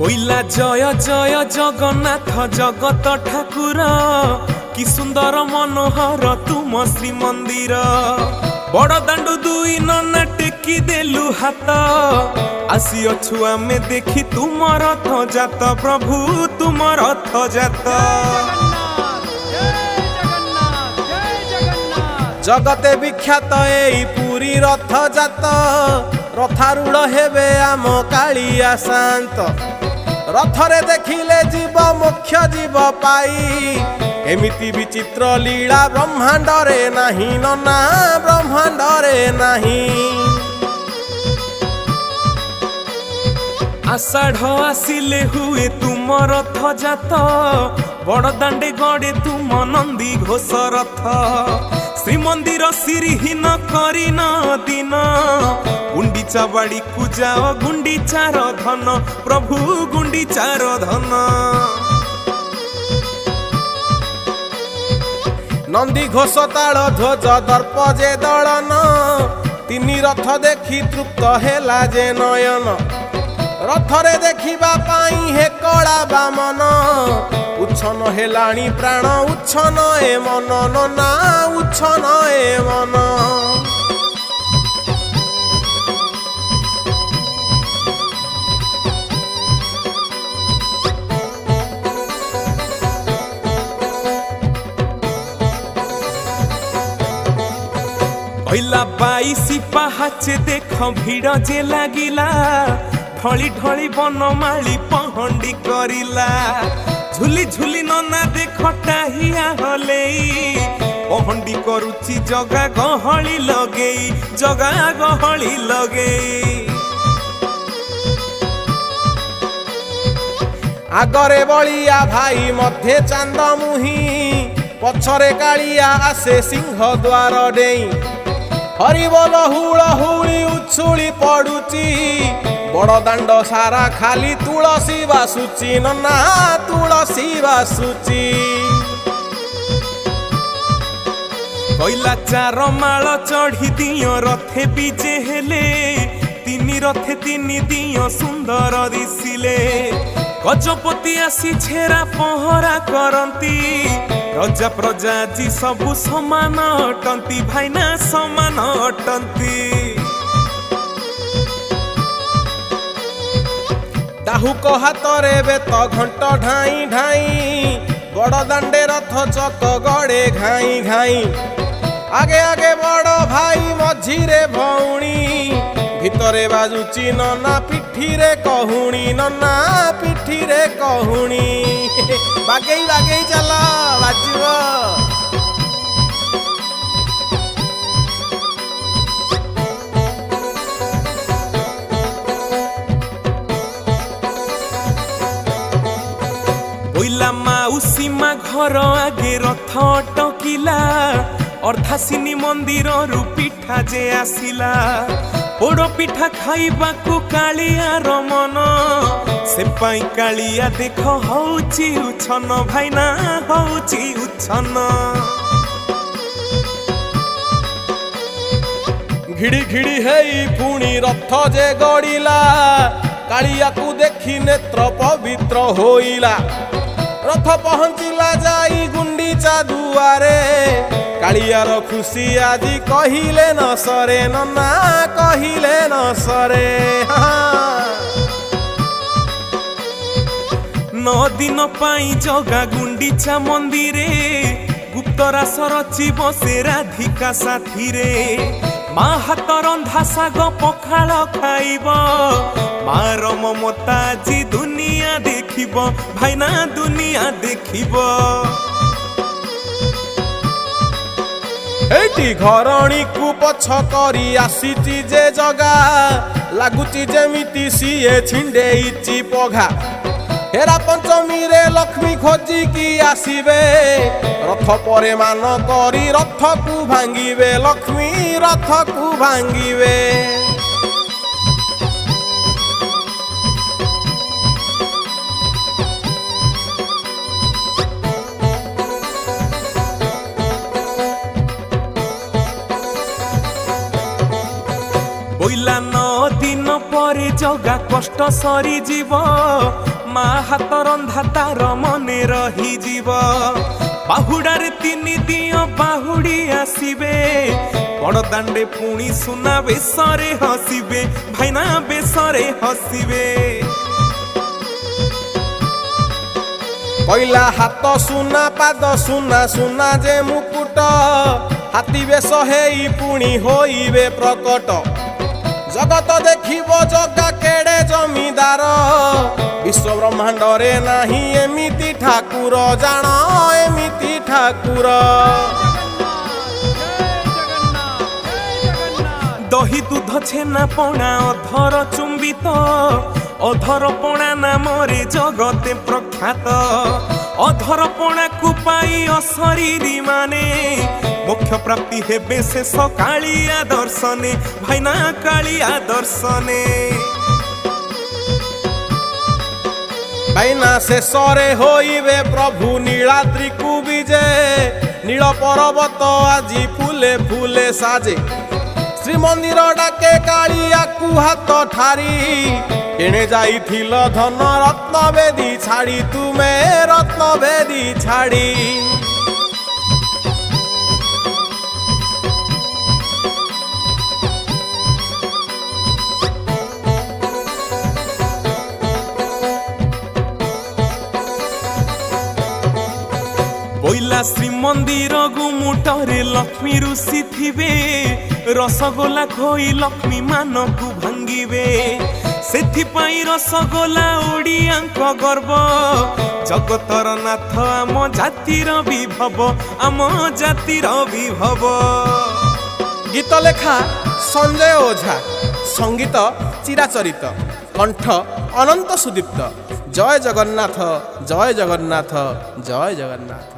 কইলা জয় জয় জগন্নাথ জগত ঠাকুর কি সুন্দর মনোহর তুম শ্রীমন্দির বড় দাଣ୍ଡୁ দুই ননা টেকি দেলু হাত আসিଅছু আমি দেখি তুম রথ জাত প্রভু তুম রথ জাত। জগতে বিখ্যাত এই পুরী রথ জাত রথারূঢ় হেবে আম কাଳିଆ শান্ত রথরে দেখিলে জীব মোক্ষ জীব পাই এমিতি বিচিত্র লীলা ব্রহ্মাণ্ডরে নাহি ননা ব্রহ্মাণ্ডরে নাহি। আষাঢ় আসিলে হুয়ে তুম রথ জাত বড় দাণ্ডে গড়ে তুম নন্দী ঘোষ রথ শ্রীমন্দির সিরিহীন করিন দিন গুন্ডিচা বাড়ি কু যাও গুন্ডিচার ধন প্রভু গুন্ডিচার ধন। নন্দী ঘোষ তাଳ ধ্বজ দর্প যে দଳନ ତିନି ରଥ ଦେଖି ତୃପ୍ତ ହେଲା ଯେ ନୟନ ରଥରେ ଦେଖିବା ପାଇଁ ହେ କଳା ବାମନ ଉଚ୍ଛନ ହେଲାଣି ପ୍ରାଣ ଉଚ୍ଛନ ଏ ମନ ନନା ଉଚ୍ଛନ ଏ ମନ। কইলা বাইশি পাহাচে দেখ ভিড় যে লাগিলা ঢলি ঢলি বনমালী পহন্ডি করিলা ঝুলি ঝুলি ননা দেখ টাহিয়া হলেই পহন্ডি করুচি জগা গহଳି লগেই জগা গহଳି লগেই। আগরে বলিয়া ভাই মধ্যে চান্দ মুহি পছরে কাଳିଆ আসে সিংহ দ্বার ডেই হরিবল হুଳ হুଳି উচ্ছুଳି পড়ুচি বড় দাଣ୍ଡ সারা খালি তুଳসী বাসুচি নନା তুଳসୀ বাসুচি। কইলা চার মাଳ চढ़ी দিও রথে বিজে হেলে তিনি রথে তিনি দিও সুন্দর দিশিলে গজপতি আসি ছেড়া পহরা করନ୍ତି রজা প্রজা জি সবু সমান অটନ୍ତି ভাইনা সমান অটନ୍ତି। ডাহুক হাতরে বেত ঘণ্ট ঢাই ঢাই বড় দাণ্ডে রথ চক গড়ে ঘাই ঘাই আগে আগে বড় ভাই মঝিরে ভৌণী ভিতরে বাজুচি ননা পিঠিরে কহুণী ননা পিঠিরে কহুণী বাগেই বাগেই চাল বাজিব। কইলা মাউসী মা ঘর আগে রথ অটকিলা অর্ধাসিনী মন্দিরରୁ পিঠা যে আসিলা পোড় পিঠা খাইবাকু কাଳିଆର মন সে পাই কাଳିଆ দেখ হউচি উচ্ছন ভাইনা হউচি উচ্ছন। ঘিড়ি ঘিড়ি হেই পুଣି রথ যে গড়িলা কাଳିଆକୁ দেখি নেত্র পবিত্র হইলা রথ পহଞ୍ଚିଲା যাই গুন্ডিচা দুয়ারে কাଳିଆର খুশি আজি কহিলে ন সরে ননা কহিলে ন সরে। নদিন পাই জগা গুন্ডিচা মন্দিরে গুপ্তরাস রচিব সে রাধিকা সাথীরে মা হাত রন্ধা শাগ পখাଳ খাইব মার মমতা জি দুনিয়া দেখিব ভাইনা দুনিয়া দেখিব। এইটি ঘরণীକୁ পছ କରି ଆସିଛି ଯେ ଜଗା ଲାଗୁଛି ଯେମିତି ସିଏ ଛିଣ୍ଡେଇଛି ପଘା ହେରା ପଞ୍ଚମୀରେ ଲକ୍ଷ୍ମୀ ଖୋଜିକି ଆସିବେ ରଥ ପରେ ମାନ କରି ରଥକୁ ଭାଙ୍ଗିବେ ଲକ୍ଷ୍ମୀ ରଥକୁ ଭାଙ୍ଗିବେ। বইলা 9 দিন পরে জগা কষ্ট সরি জীব ମା ହାତ ରନ୍ଧା ତାର ମନେ ରହିଯିବ। ବାହୁଡାରେ 3 ଦିନ ବାହୁଡି ଆସିବେ, ବଡ଼ଦାଣ୍ଡେ ପୁଣି ସୁନା ବେଶରେ ହସିବେ, ଭାଇନା ବେଶରେ ହସିବେ। କହିଲା ହାତ ସୁନା ପାଦ ସୁନା ସୁନା ଯେ ମୁକୁଟ, ହାତୀ ବେଶ ହେଇ ପୁଣି ହୋଇବେ ପ୍ରକଟ। ଜଗତ ଦେଖିବ ଜଗା କେଡ଼େ ଜମିଦାର, ବିଶ୍ୱ ବ୍ରହ୍ମାଣ୍ଡରେ ନାହିଁ ଏମିତି ଠାକୁର, ଜାଣ ଏମିତି ଠାକୁର। ଦହି ଦୁଧ ଛେନା ପଣା ଅଧର ଚୁମ୍ବିତ, ଅଧର ପଣା ନାମରେ ଜଗତେ ପ୍ରଖ୍ୟାତ। ଅଧର ପଣାକୁ ପାଇ ଅଶରୀରୀ ମାନେ ମୋକ୍ଷ ପ୍ରାପ୍ତି ହେବେ ଶେଷ କାଳିଆ ଦର୍ଶନେ, ଭାଇନା କାଳିଆ ଦର୍ଶନେ। ଭାଇନା ଶେଷରେ ହୋଇବେ ପ୍ରଭୁ ନୀଳାଦ୍ରିକୁ ବିଜେ, ନୀଳ ପର୍ବତ ଆଜି ଫୁଲେ ଫୁଲେ ସାଜେ। ଶ୍ରୀମନ୍ଦିର ଡାକେ କାଳିଆକୁ ହାତ ଠାରି, ଏଣେ ଯାଇଥିଲ ଧନ ରତ୍ନବେଦୀ ଛାଡ଼ି, ତୁମେ ରତ୍ନବେଦୀ ଛାଡ଼ି। ବୋଇଲା ଶ୍ରୀମନ୍ଦିର ଗୁମୁଟରେ ଲକ୍ଷ୍ମୀ ଋଷି ଥିବେ, ରସଗୋଲା ଖୋଇ ଲକ୍ଷ୍ମୀ ମାନଙ୍କୁ ଭାଙ୍ଗିବେ। ସେଥିପାଇଁ ରସଗୋଲା ଓଡ଼ିଆଙ୍କ ଗର୍ବ, ଜଗତର ନାଥ ଆମ ଜାତିର ବିଭବ, ଆମ ଜାତିର ବିଭବ। ଗୀତ ଲେଖା ସଞ୍ଜୟ ଓଝା, ସଙ୍ଗୀତ ଚିରାଚରିତ, କଣ୍ଠ ଅନନ୍ତ ସୁଦୀପ୍ତ। ଜୟ ଜଗନ୍ନାଥ, ଜୟ ଜଗନ୍ନାଥ, ଜୟ ଜଗନ୍ନାଥ।